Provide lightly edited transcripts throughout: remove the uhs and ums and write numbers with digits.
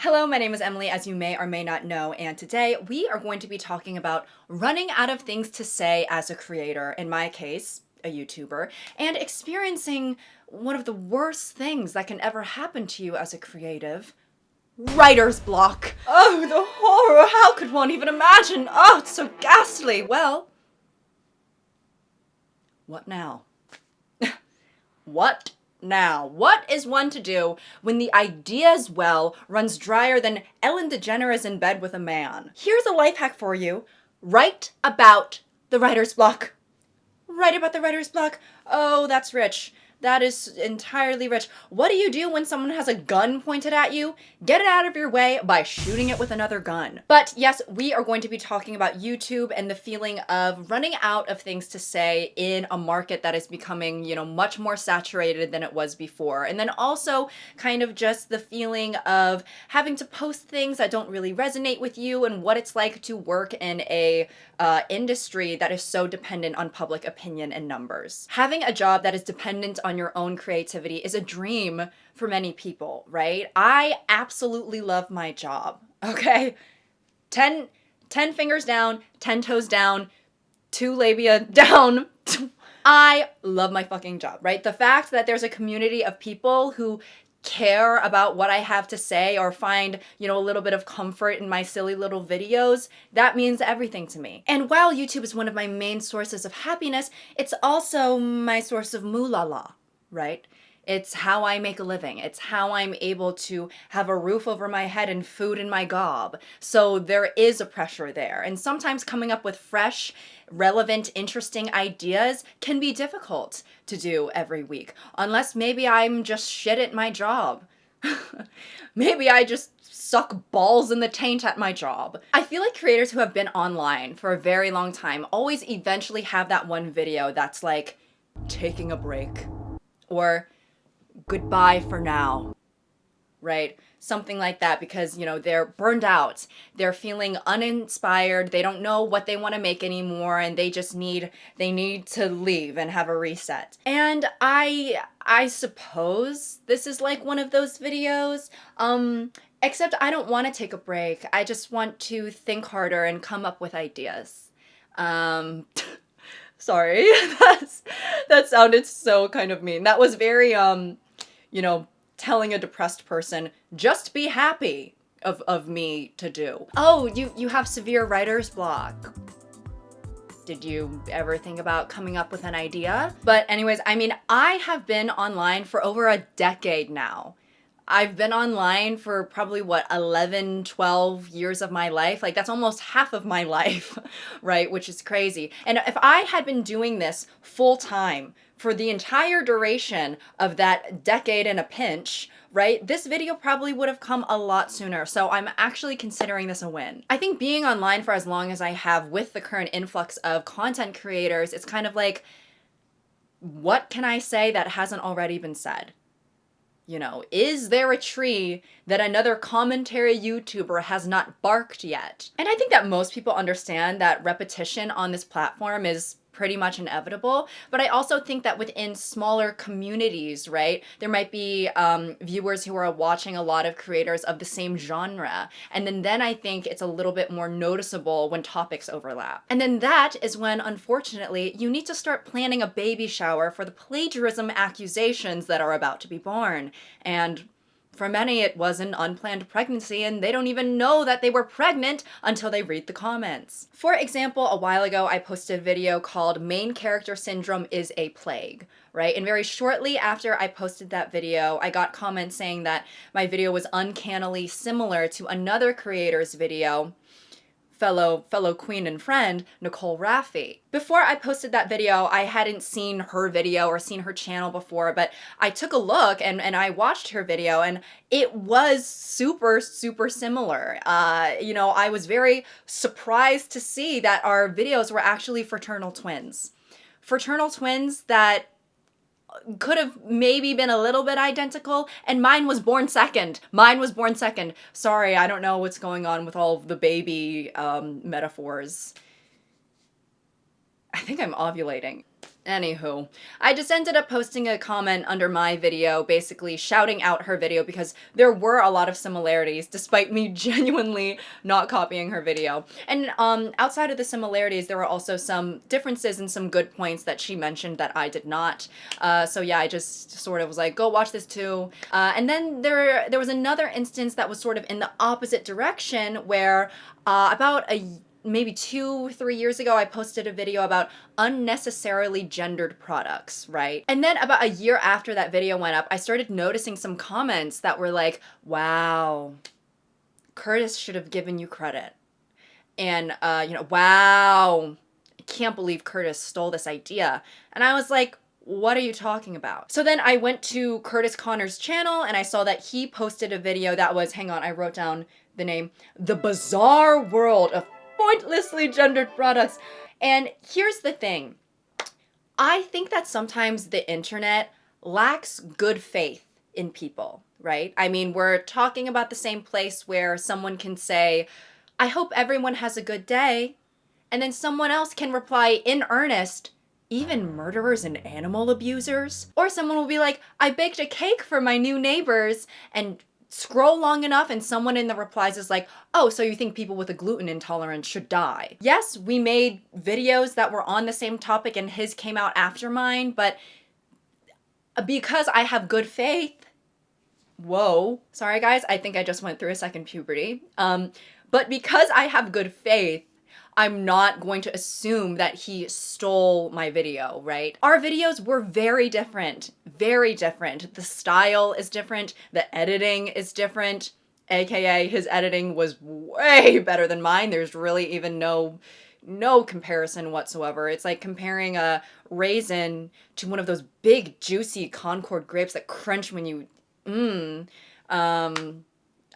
Hello, my name is Emily, as you may or may not know, and today we are going to be talking about running out of things to say as a creator, in my case, a YouTuber, and experiencing one of the worst things that can ever happen to you as a creative: writer's block. Oh, the horror! How could one even imagine? Oh, it's so ghastly. Well, what now? What now? What is one to do when the idea's well runs drier than Ellen DeGeneres in bed with a man? Here's a life hack for you. Write about the writer's block. Write about the writer's block. Oh, that's rich. That is entirely rich. What do you do when someone has a gun pointed at you? Get it out of your way by shooting it with another gun. But yes, we are going to be talking about YouTube and the feeling of running out of things to say in a market that is becoming, much more saturated than it was before. And then also kind of just the feeling of having to post things that don't really resonate with you and what it's like to work in a industry that is so dependent on public opinion and numbers. Having a job that is dependent on your own creativity is a dream for many people, right? I absolutely love my job, okay? 10 fingers down, 10 toes down, 2 labia down. I love my fucking job, right? The fact that there's a community of people who care about what I have to say or find, a little bit of comfort in my silly little videos, that means everything to me. And while YouTube is one of my main sources of happiness, it's also my source of moolah, right? It's how I make a living. It's how I'm able to have a roof over my head and food in my gob. So there is a pressure there. And sometimes coming up with fresh, relevant, interesting ideas can be difficult to do every week. Unless maybe I'm just shit at my job. Maybe I just suck balls in the taint at my job. I feel like creators who have been online for a very long time always eventually have that one video that's like, taking a break, or goodbye for now, right? Something like that, because, they're burned out, they're feeling uninspired, they don't know what they want to make anymore, and they need to leave and have a reset. And I suppose this is like one of those videos, except I don't want to take a break. I just want to think harder and come up with ideas. Sorry, that sounded so kind of mean. That was very, telling a depressed person, just be happy of me to do. Oh, you have severe writer's block. Did you ever think about coming up with an idea? But anyways, I have been online for over a decade now. I've been online for probably 11, 12 years of my life. Like, that's almost half of my life, right? Which is crazy. And if I had been doing this full time for the entire duration of that decade and a pinch, right, this video probably would have come a lot sooner. So I'm actually considering this a win. I think being online for as long as I have with the current influx of content creators, it's kind of like, what can I say that hasn't already been said? Is there a tree that another commentary YouTuber has not barked yet? And I think that most people understand that repetition on this platform is pretty much inevitable, but I also think that within smaller communities, right, there might be viewers who are watching a lot of creators of the same genre, and then I think it's a little bit more noticeable when topics overlap. And then that is when, unfortunately, you need to start planning a baby shower for the plagiarism accusations that are about to be born. And for many, it was an unplanned pregnancy, and they don't even know that they were pregnant until they read the comments. For example, a while ago, I posted a video called Main Character Syndrome is a Plague, right? And very shortly after I posted that video, I got comments saying that my video was uncannily similar to another creator's video, fellow queen and friend, Nicole Raffi. Before I posted that video, I hadn't seen her video or seen her channel before, but I took a look and I watched her video, and it was super, super similar. I was very surprised to see that our videos were actually fraternal twins. Fraternal twins that could have maybe been a little bit identical, and mine was born second. Sorry, I don't know what's going on with all of the baby metaphors. I think I'm ovulating. Anywho, I just ended up posting a comment under my video, basically shouting out her video because there were a lot of similarities, despite me genuinely not copying her video. And outside of the similarities, there were also some differences and some good points that she mentioned that I did not. So yeah, I just sort of was like, go watch this too. And then there was another instance that was sort of in the opposite direction where about maybe 2-3 years ago, I posted a video about unnecessarily gendered products, right? And then about a year after that video went up, I started noticing some comments that were like, wow, Curtis should have given you credit. And, wow, I can't believe Curtis stole this idea. And I was like, what are you talking about? So then I went to Curtis Connor's channel and I saw that he posted a video that was, hang on, I wrote down the name, The Bizarre World of Pointlessly Gendered Products. And here's the thing. I think that sometimes the internet lacks good faith in people, right? I mean, we're talking about the same place where someone can say, I hope everyone has a good day. And then someone else can reply in earnest, even murderers and animal abusers? Or someone will be like, I baked a cake for my new neighbors, and scroll long enough and someone in the replies is like, oh, so you think people with a gluten intolerance should die? Yes, we made videos that were on the same topic and his came out after mine, but because I have good faith, whoa, sorry guys, I think I just went through a second puberty. But because I have good faith, I'm not going to assume that he stole my video, right? Our videos were very different, very different. The style is different, the editing is different, aka his editing was way better than mine. There's really even no comparison whatsoever. It's like comparing a raisin to one of those big juicy Concord grapes that crunch when you,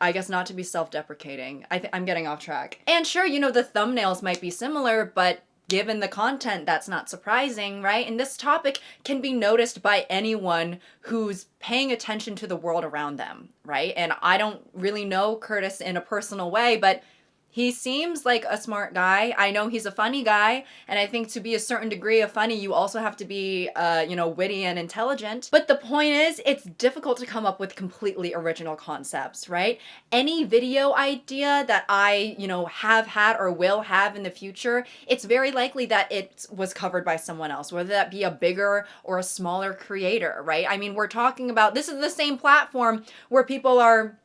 I guess not to be self-deprecating. I'm getting off track. And sure, you know, the thumbnails might be similar, but given the content, that's not surprising, right? And this topic can be noticed by anyone who's paying attention to the world around them, right? And I don't really know Curtis in a personal way, but he seems like a smart guy. I know he's a funny guy, and I think to be a certain degree of funny, you also have to be, witty and intelligent. But the point is, it's difficult to come up with completely original concepts, right? Any video idea that I, have had or will have in the future, it's very likely that it was covered by someone else, whether that be a bigger or a smaller creator, right? I mean, we're talking about, this is the same platform where people are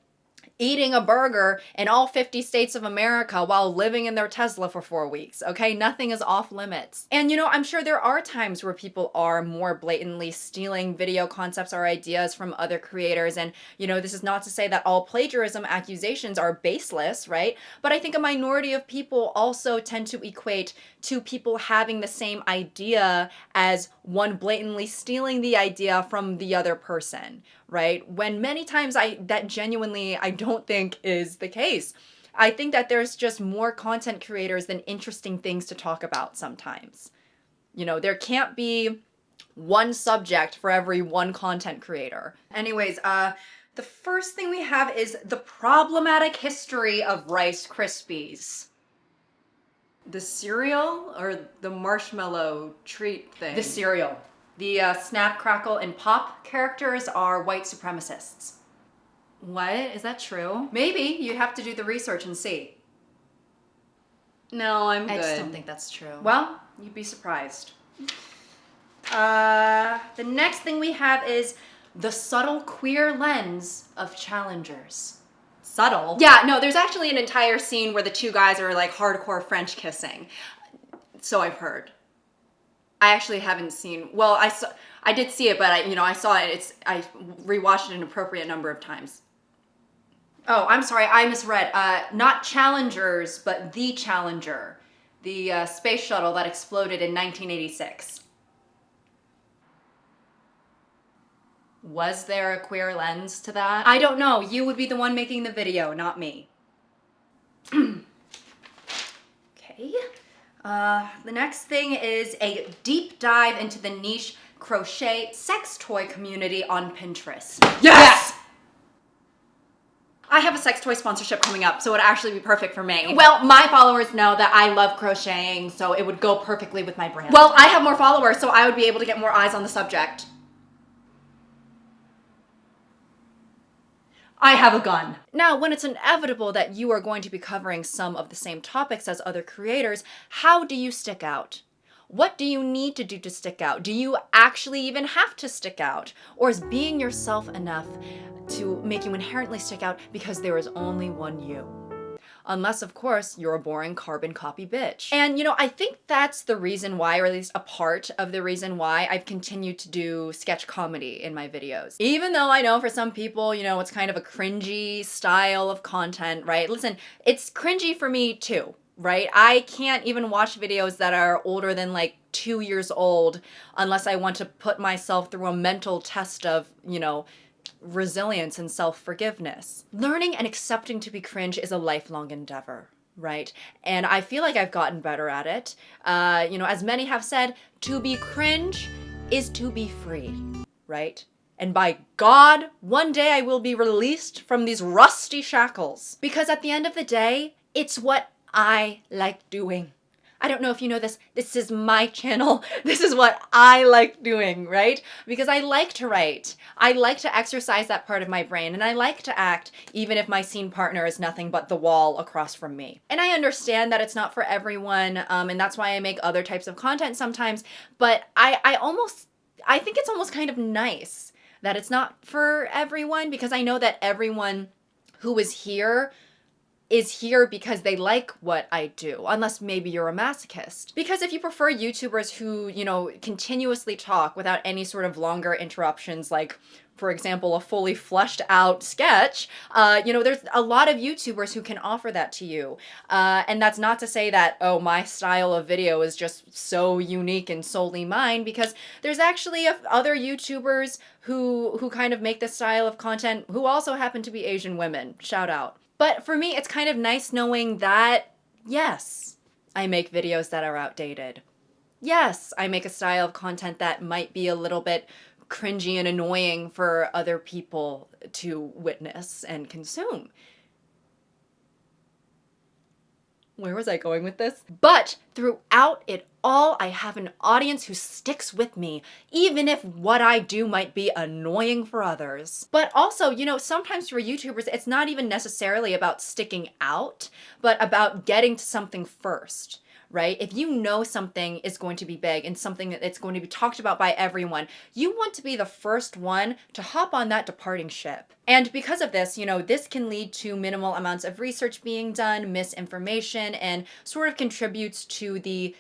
eating a burger in all 50 states of America while living in their Tesla for 4 weeks, okay? Nothing is off limits. And I'm sure there are times where people are more blatantly stealing video concepts or ideas from other creators, and this is not to say that all plagiarism accusations are baseless, right? But I think a minority of people also tend to equate to people having the same idea as one blatantly stealing the idea from the other person, right? When many times that genuinely I don't think is the case. I think that there's just more content creators than interesting things to talk about sometimes. There can't be one subject for every one content creator. Anyways, the first thing we have is the problematic history of Rice Krispies. The cereal or the marshmallow treat thing? The cereal. The Snap, Crackle, and Pop characters are white supremacists. What? Is that true? Maybe. You have to do the research and see. No, I'm good. I just don't think that's true. Well, you'd be surprised. The next thing we have is the subtle queer lens of challengers. Subtle? Yeah, no, there's actually an entire scene where the two guys are like hardcore French kissing. So I've heard. I actually haven't seen, well, I did see it, but I saw it, I rewatched it an appropriate number of times. Oh, I'm sorry, I misread. Not Challengers, but The Challenger, the space shuttle that exploded in 1986. Was there a queer lens to that? I don't know. You would be the one making the video, not me. Okay. The next thing is a deep dive into the niche crochet sex toy community on Pinterest. Yes! I have a sex toy sponsorship coming up, so it would actually be perfect for me. Well, my followers know that I love crocheting, so it would go perfectly with my brand. Well, I have more followers, so I would be able to get more eyes on the subject. I have a gun. Now, when it's inevitable that you are going to be covering some of the same topics as other creators, how do you stick out? What do you need to do to stick out? Do you actually even have to stick out? Or is being yourself enough to make you inherently stick out because there is only one you? Unless, of course, you're a boring carbon copy bitch. And, I think that's the reason why, or at least a part of the reason why I've continued to do sketch comedy in my videos. Even though I know for some people, it's kind of a cringy style of content, right? Listen, it's cringy for me too, right? I can't even watch videos that are older than like 2 years old unless I want to put myself through a mental test of, resilience and self-forgiveness. Learning and accepting to be cringe is a lifelong endeavor, right? And I feel like I've gotten better at it. As many have said, to be cringe is to be free, right? And by God, one day I will be released from these rusty shackles. Because at the end of the day, it's what I like doing. I don't know if you know this. This is my channel. This is what I like doing, right? Because I like to write. I like to exercise that part of my brain, and I like to act even if my scene partner is nothing but the wall across from me. And I understand that it's not for everyone, and that's why I make other types of content sometimes, but I think it's almost kind of nice that it's not for everyone, because I know that everyone who is here because they like what I do, unless maybe you're a masochist. Because if you prefer YouTubers who, continuously talk without any sort of longer interruptions, like, for example, a fully fleshed out sketch, there's a lot of YouTubers who can offer that to you. And that's not to say that, oh, my style of video is just so unique and solely mine, because there's actually other YouTubers who kind of make this style of content who also happen to be Asian women. Shout out. But for me, it's kind of nice knowing that, yes, I make videos that are outdated. Yes, I make a style of content that might be a little bit cringy and annoying for other people to witness and consume. Where was I going with this? But throughout it all, I have an audience who sticks with me, even if what I do might be annoying for others. But also, sometimes for YouTubers, it's not even necessarily about sticking out, but about getting to something first. Right? If you know something is going to be big and something that it's going to be talked about by everyone, you want to be the first one to hop on that departing ship. And because of this, this can lead to minimal amounts of research being done, misinformation, and sort of contributes to the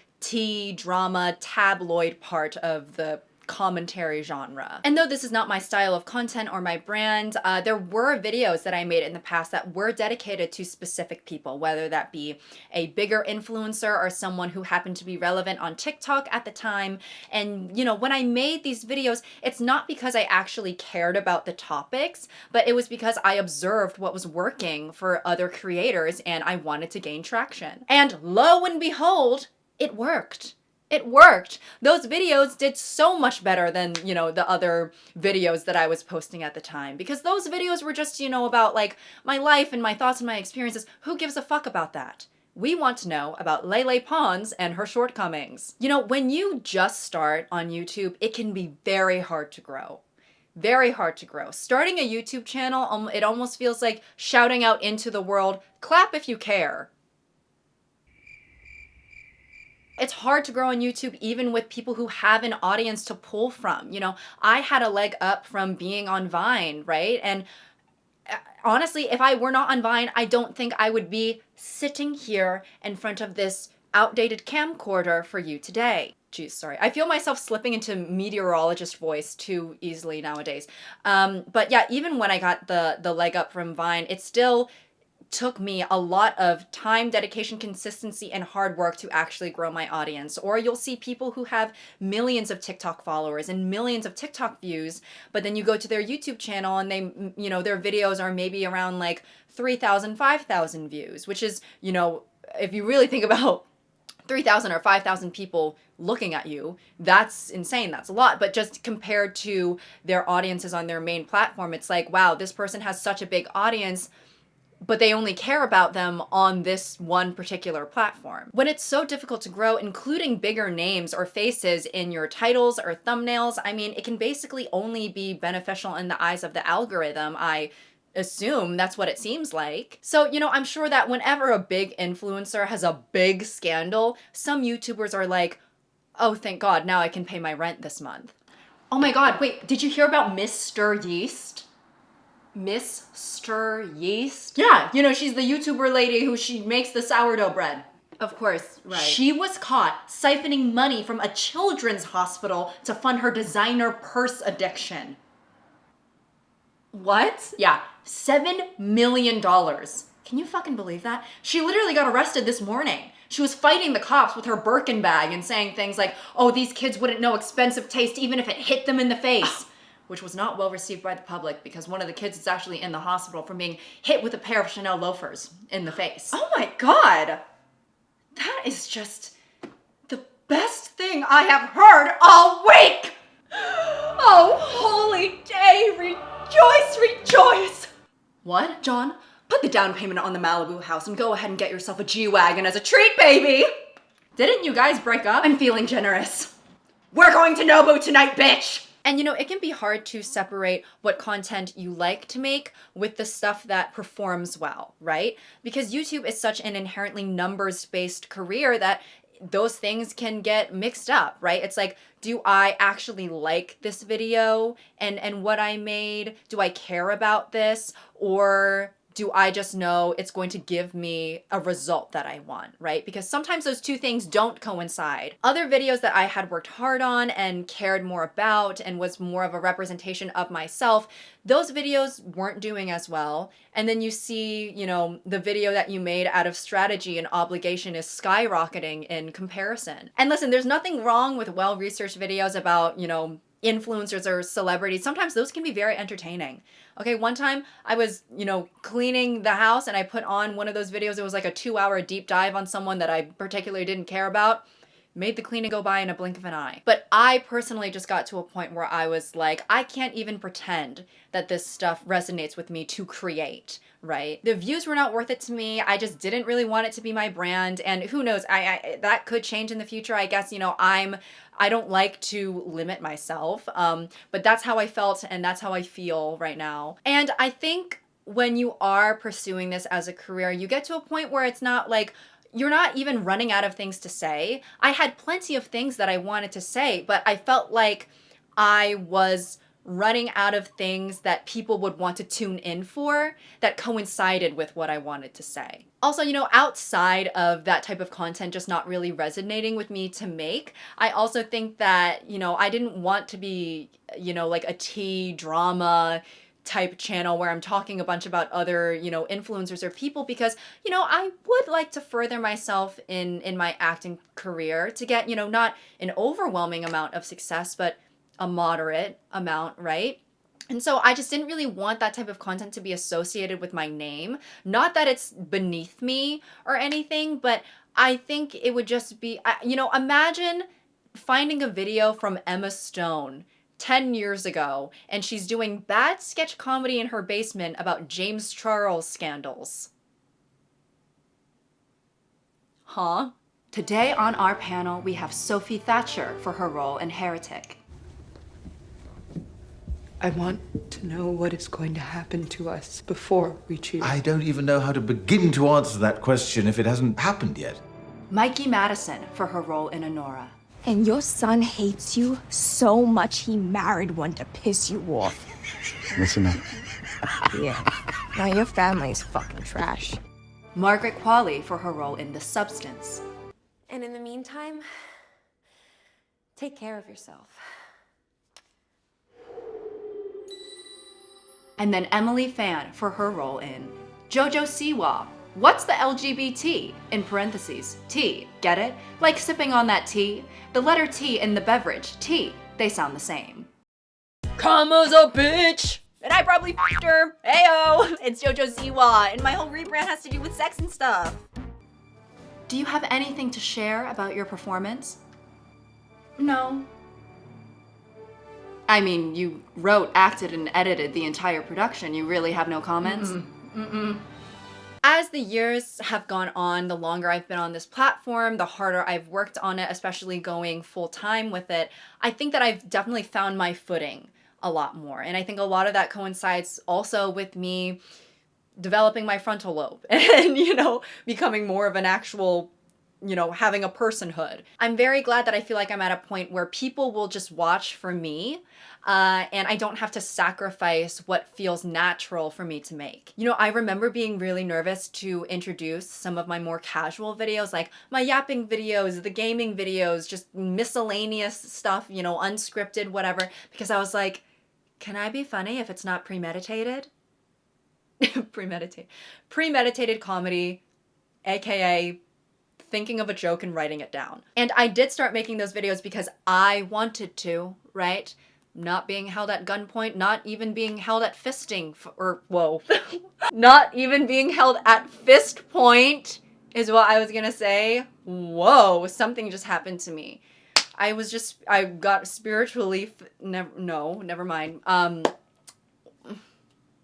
drama, tabloid part of the commentary genre. And though this is not my style of content or my brand, there were videos that I made in the past that were dedicated to specific people, whether that be a bigger influencer or someone who happened to be relevant on TikTok at the time. And when I made these videos, it's not because I actually cared about the topics, but it was because I observed what was working for other creators and I wanted to gain traction. And lo and behold, it worked. It worked. Those videos did so much better than, the other videos that I was posting at the time, because those videos were just, about like my life and my thoughts and my experiences. Who gives a fuck about that? We want to know about Lele Pons and her shortcomings. When you just start on YouTube, it can be very hard to grow. Very hard to grow. Starting a YouTube channel, it almost feels like shouting out into the world, clap if you care. It's hard to grow on YouTube even with people who have an audience to pull from. I had a leg up from being on Vine, right? And honestly, if I were not on Vine, I don't think I would be sitting here in front of this outdated camcorder for you today. Geez, sorry. I feel myself slipping into meteorologist voice too easily nowadays. But yeah, even when I got the leg up from Vine, it still took me a lot of time, dedication, consistency, and hard work to actually grow my audience. Or you'll see people who have millions of TikTok followers and millions of TikTok views, but then you go to their YouTube channel and they, their videos are maybe around like 3,000, 5,000 views, which is, if you really think about 3,000 or 5,000 people looking at you, that's insane. That's a lot. But just compared to their audiences on their main platform, it's like, wow, this person has such a big audience. but they only care about them on this one particular platform. When it's so difficult to grow, including bigger names or faces in your titles or thumbnails, I mean, it can basically only be beneficial in the eyes of the algorithm. I assume that's what it seems like. So, you know, I'm sure that whenever a big influencer has a big scandal, some YouTubers are like, oh, thank God, now I can pay my rent this month. Oh my God, wait, did you hear about Mr. Yeast? Mr. Yeast? Yeah, you know, she's the YouTuber lady who she makes the sourdough bread. Of course, right. She was caught siphoning money from a children's hospital to fund her designer purse addiction. What? Yeah, $7 million. Can you fucking believe that? She literally got arrested this morning. She was fighting the cops with her Birkin bag and saying things like, oh, these kids wouldn't know expensive taste even if it hit them in the face. Which was not well received by the public because one of the kids is actually in the hospital from being hit with a pair of Chanel loafers in the face. Oh my God. That is just the best thing I have heard all week. Oh, holy day. Rejoice, rejoice. What, John? Put the down payment on the Malibu house and go ahead and get yourself a G-Wagon as a treat, baby. Didn't you guys break up? I'm feeling generous. We're going to Nobu tonight, bitch. And you know, it can be hard to separate what content you like to make with the stuff that performs well, right? Because YouTube is such an inherently numbers-based career that those things can get mixed up, right? It's like, do I actually like this video and what I made? Do I care about this? Or do I just know it's going to give me a result that I want, right? Because sometimes those two things don't coincide. Other videos that I had worked hard on and cared more about and was more of a representation of myself, those videos weren't doing as well. And then you see, you know, the video that you made out of strategy and obligation is skyrocketing in comparison. And listen, there's nothing wrong with well-researched videos about, you know, influencers or celebrities. Sometimes those can be very entertaining. Okay, one time I was, you know, cleaning the house and I put on one of those videos. It was like a 2-hour deep dive on someone that I particularly didn't care about. Made the cleaning go by in a blink of an eye. But I personally just got to a point where I was like, I can't even pretend that this stuff resonates with me to create, right? The views were not worth it to me. I just didn't really want it to be my brand. And who knows, I that could change in the future. I guess, you know, I don't like to limit myself, but that's how I felt and that's how I feel right now. And I think when you are pursuing this as a career, you get to a point where it's not like, you're not even running out of things to say. I had plenty of things that I wanted to say, but I felt like I was running out of things that people would want to tune in for that coincided with what I wanted to say. Also, you know, outside of that type of content just not really resonating with me to make, I also think that, you know, I didn't want to be, you know, like a tea drama type channel where I'm talking a bunch about other, you know, influencers or people because, you know, I would like to further myself in my acting career to get, you know, not an overwhelming amount of success, but a moderate amount, right? And so I just didn't really want that type of content to be associated with my name. Not that it's beneath me or anything, but I think it would just be, you know, imagine finding a video from Emma Stone 10 years ago, and she's doing bad sketch comedy in her basement about James Charles scandals. Huh? Today on our panel, we have Sophie Thatcher for her role in Heretic. I want to know what is going to happen to us before we choose. I don't even know how to begin to answer that question if it hasn't happened yet. Mikey Madison for her role in Honora. And your son hates you so much he married one to piss you off. Listen up. Yeah. Now your family's fucking trash. Margaret Qualley for her role in The Substance. And in the meantime, take care of yourself. And then Emily Fan for her role in Jojo Siwa. What's the LGBT? In parentheses, tea. Get it? Like sipping on that tea. The letter T in the beverage, tea. They sound the same. Karma's a bitch! And I probably f***ed her. Heyo! It's Jojo Siwa, and my whole rebrand has to do with sex and stuff. Do you have anything to share about your performance? No. I mean, you wrote, acted, and edited the entire production. You really have no comments? As the years have gone on, the longer I've been on this platform, the harder I've worked on it, especially going full time with it, I think that I've definitely found my footing a lot more. And I think a lot of that coincides also with me developing my frontal lobe and, becoming more of an actual, having a personhood. I'm very glad that I feel like I'm at a point where people will just watch for me, and I don't have to sacrifice what feels natural for me to make. I remember being really nervous to introduce some of my more casual videos, like my yapping videos, the gaming videos, just miscellaneous stuff, unscripted, whatever, because I was like, can I be funny if it's not premeditated? Premeditated comedy, aka thinking of a joke and writing it down. And I did start making those videos because I wanted to, right? Not being held at gunpoint, not even being held at fisting, not even being held at fist point is what I was gonna say. Whoa, something just happened to me. I got spiritually, never mind.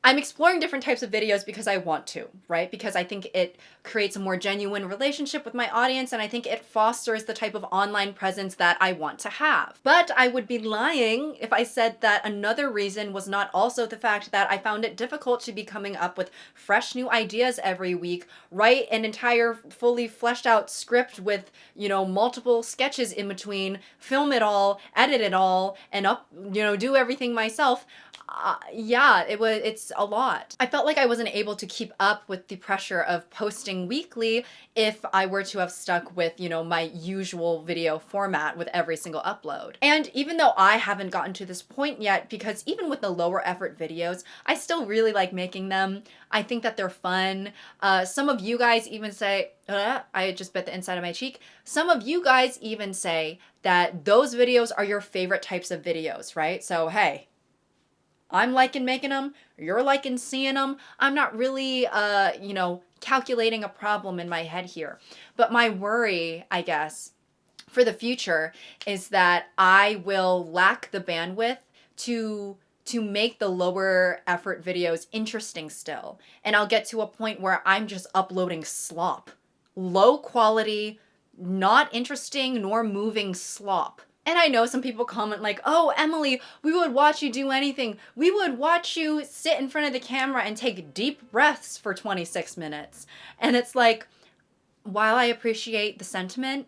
I'm exploring different types of videos because I want to, right? Because I think it creates a more genuine relationship with my audience, and I think it fosters the type of online presence that I want to have. But I would be lying if I said that another reason was not also the fact that I found it difficult to be coming up with fresh new ideas every week, write an entire fully fleshed out script with, multiple sketches in between, film it all, edit it all, and do everything myself. It's a lot. I felt like I wasn't able to keep up with the pressure of posting weekly if I were to have stuck with, my usual video format with every single upload. And even though I haven't gotten to this point yet, because even with the lower effort videos, I still really like making them. I think that they're fun. Some of you guys even say, I just bit the inside of my cheek. Some of you guys even say that those videos are your favorite types of videos, right? So, hey, I'm liking making them, you're liking seeing them. I'm not really, calculating a problem in my head here. But my worry, I guess, for the future is that I will lack the bandwidth to make the lower effort videos interesting still. And I'll get to a point where I'm just uploading slop. Low quality, not interesting nor moving slop. And I know some people comment like, oh, Emily, we would watch you do anything. We would watch you sit in front of the camera and take deep breaths for 26 minutes. And it's like, while I appreciate the sentiment,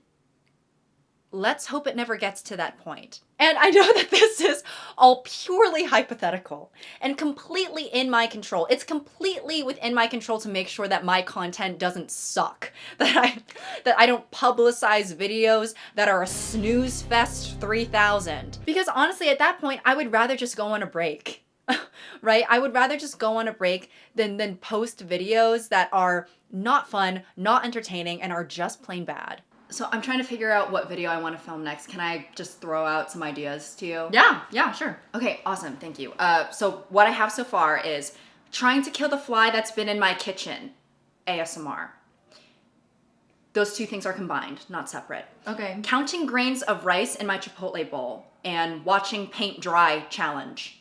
let's hope it never gets to that point. And I know that this is all purely hypothetical and completely in my control. It's completely within my control to make sure that my content doesn't suck, that I don't publicize videos that are a snooze fest 3000. Because honestly, at that point, I would rather just go on a break. Right? I would rather just go on a break than post videos that are not fun, not entertaining, and are just plain bad. So I'm trying to figure out what video I want to film next. Can I just throw out some ideas to you? Yeah, sure. Okay, awesome, thank you. So what I have so far is trying to kill the fly that's been in my kitchen, ASMR. Those two things are combined, not separate. Okay. Counting grains of rice in my Chipotle bowl and watching paint dry challenge.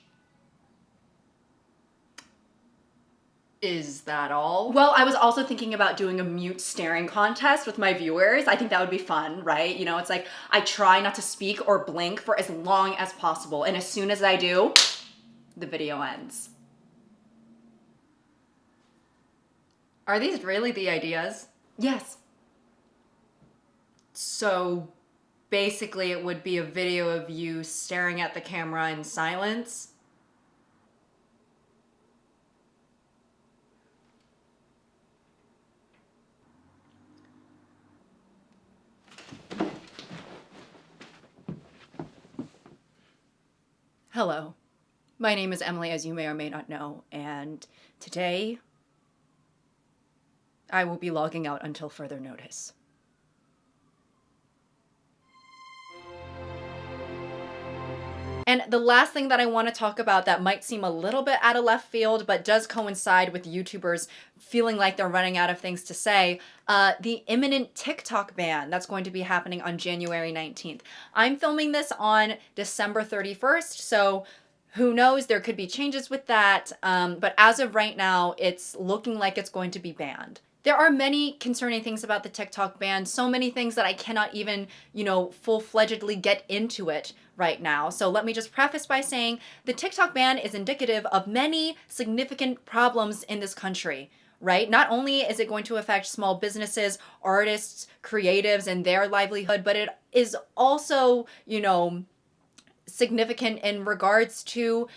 Is that all? Well, I was also thinking about doing a mute staring contest with my viewers. I think that would be fun, right? It's like I try not to speak or blink for as long as possible. And as soon as I do, the video ends. Are these really the ideas? Yes. So basically it would be a video of you staring at the camera in silence. Hello, my name is Emily, as you may or may not know, and today I will be logging out until further notice. And the last thing that I want to talk about that might seem a little bit out of left field, but does coincide with YouTubers feeling like they're running out of things to say, the imminent TikTok ban that's going to be happening on January 19th. I'm filming this on December 31st, so Who knows? There could be changes with that. But as of right now, it's looking like it's going to be banned. There are many concerning things about the TikTok ban. So many things that I cannot even, full-fledgedly get into it right now. So let me just preface by saying the TikTok ban is indicative of many significant problems in this country, right? Not only is it going to affect small businesses, artists, creatives, and their livelihood, but it is also, significant in regards to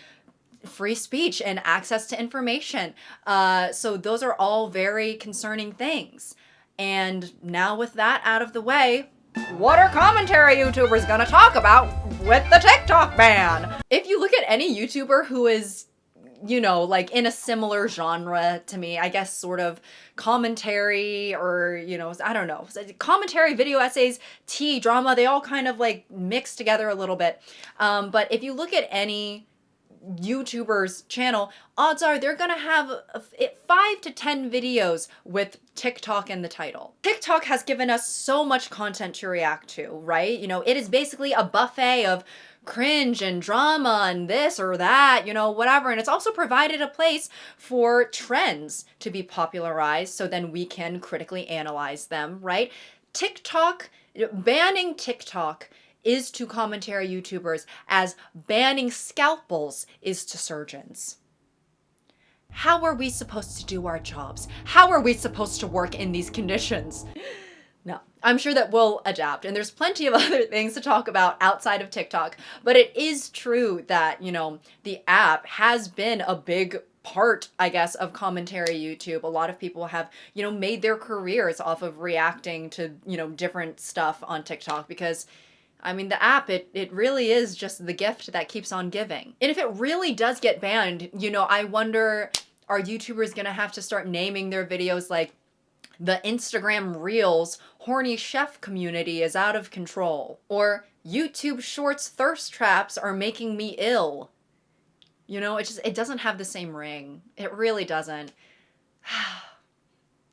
free speech and access to information. So those are all very concerning things. And now with that out of the way, what are commentary YouTubers gonna talk about with the TikTok ban? If you look at any YouTuber who is, like in a similar genre to me, I guess sort of commentary or, I don't know, commentary, video essays, tea, drama, they all kind of like mix together a little bit. But if you look at any YouTuber's channel, odds are they're gonna have 5 to 10 videos with TikTok in the title. TikTok has given us so much content to react to, right? It is basically a buffet of cringe and drama and this or that, whatever. And it's also provided a place for trends to be popularized so then we can critically analyze them, right? Banning TikTok is to commentary YouTubers as banning scalpels is to surgeons. How are we supposed to do our jobs? How are we supposed to work in these conditions? No, I'm sure that we'll adapt, and there's plenty of other things to talk about outside of TikTok, but it is true that, the app has been a big part, I guess, of commentary YouTube. A lot of people have, made their careers off of reacting to, different stuff on TikTok because the app, it really is just the gift that keeps on giving. And if it really does get banned, I wonder, are YouTubers gonna have to start naming their videos like the Instagram Reels horny chef community is out of control, or YouTube Shorts thirst traps are making me ill? It doesn't have the same ring. It really doesn't.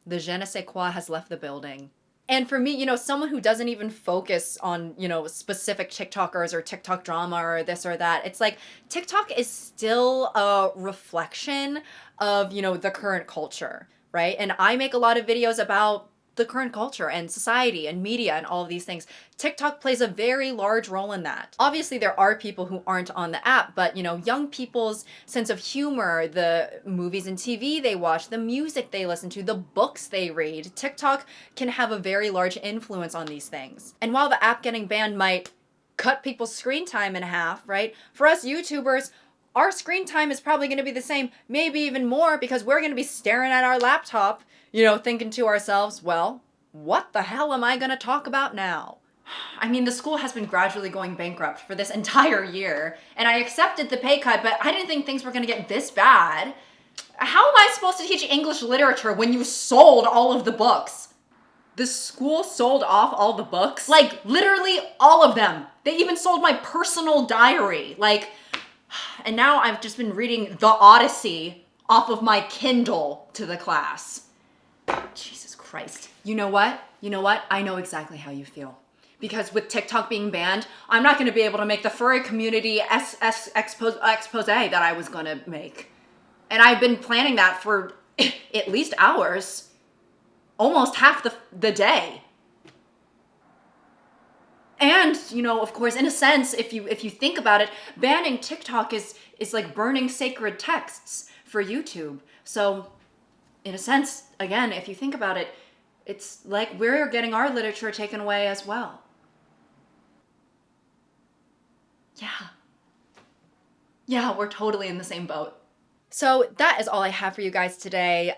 The je ne sais quoi has left the building. And for me, someone who doesn't even focus on, specific TikTokers or TikTok drama or this or that, it's like TikTok is still a reflection of, the current culture, right? And I make a lot of videos about the current culture and society and media and all of these things. TikTok plays a very large role in that. Obviously, there are people who aren't on the app, but, young people's sense of humor, the movies and TV they watch, the music they listen to, the books they read, TikTok can have a very large influence on these things. And while the app getting banned might cut people's screen time in half, right? For us YouTubers, our screen time is probably going to be the same, maybe even more, because we're going to be staring at our laptop, thinking to ourselves, well, what the hell am I going to talk about now? The school has been gradually going bankrupt for this entire year, and I accepted the pay cut, but I didn't think things were going to get this bad. How am I supposed to teach English literature when you sold all of the books? The school sold off all the books? Like, literally all of them. They even sold my personal diary. And now I've just been reading The Odyssey off of my Kindle to the class. Jesus Christ. You know what? I know exactly how you feel. Because with TikTok being banned, I'm not going to be able to make the furry community expose that I was going to make. And I've been planning that for at least hours. Almost half the day. And, of course, in a sense, if you think about it, banning TikTok is like burning sacred texts for YouTube. So, in a sense, again, if you think about it, it's like we're getting our literature taken away as well. Yeah, we're totally in the same boat. So that is all I have for you guys today.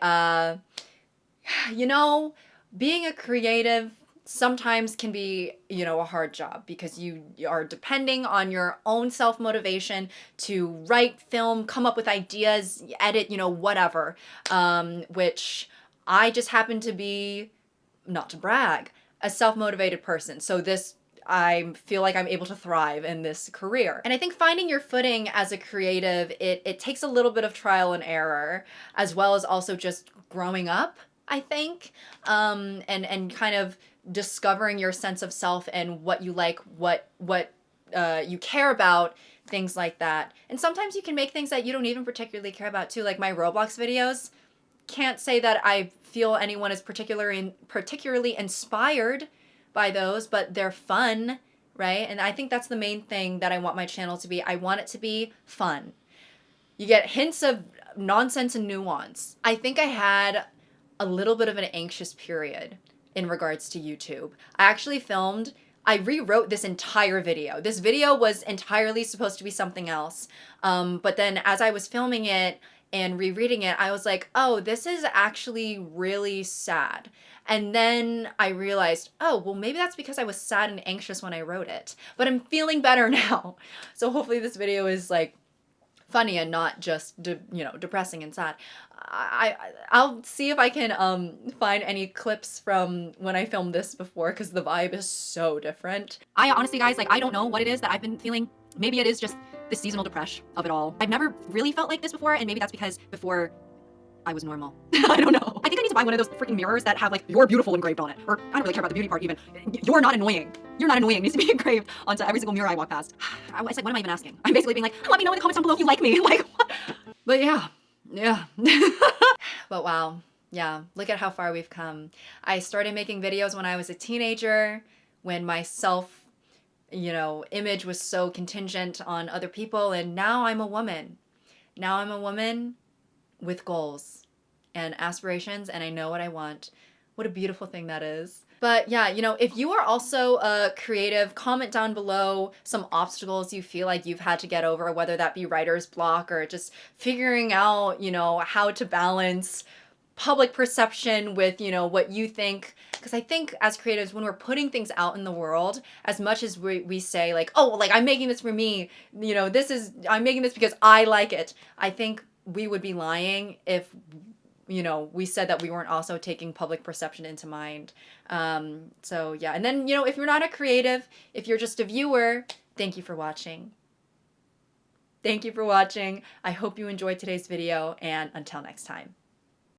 Being a creative sometimes can be, a hard job because you are depending on your own self-motivation to write, film, come up with ideas, edit, whatever, which I just happen to be, not to brag, a self-motivated person. So I feel like I'm able to thrive in this career. And I think finding your footing as a creative, it takes a little bit of trial and error, as well as also just growing up, I think, and kind of discovering your sense of self and what you like, what you care about things like that. And sometimes you can make things that you don't even particularly care about too, like my Roblox videos. Can't say that I feel anyone is particularly inspired by those, but they're fun, right? And I think that's the main thing that I want my channel to be. I want it to be fun. You get hints of nonsense and nuance. I think I had a little bit of an anxious period in regards to YouTube. I rewrote this entire video. This video was entirely supposed to be something else. But then as I was filming it and rereading it, I was like, oh, this is actually really sad. And then I realized, oh, well, maybe that's because I was sad and anxious when I wrote it. But I'm feeling better now. So hopefully this video is like funny and not just depressing and sad. I'll see if I can find any clips from when I filmed this before, because the vibe is so different. I honestly, guys, like, I don't know what it is that I've been feeling. Maybe it is just the seasonal depression of it all. I've never really felt like this before, and maybe that's because before I was normal. I don't know. I think I need to buy one of those freaking mirrors that have like "you're beautiful" engraved on it. Or I don't really care about the beauty part even. "You're not annoying. You're not annoying" needs to be engraved onto every single mirror I walk past. It's like, what am I even asking? I'm basically being like, let me know in the comments down below if you like me. Like, what? But yeah. But wow. Yeah, look at how far we've come. I started making videos when I was a teenager, when my image was so contingent on other people, and now I'm a woman. Now I'm a woman with goals and aspirations, and I know what I want. What a beautiful thing that is. But yeah, if you are also a creative, comment down below some obstacles you feel like you've had to get over, whether that be writer's block or just figuring out, how to balance public perception with, what you think. Because I think as creatives, when we're putting things out in the world, as much as we say like, oh, like, I'm making this for me, I'm making this because I like it. I think we would be lying if we said that we weren't also taking public perception into mind. So yeah, and then, if you're not a creative, if you're just a viewer, thank you for watching. Thank you for watching. I hope you enjoyed today's video, and until next time.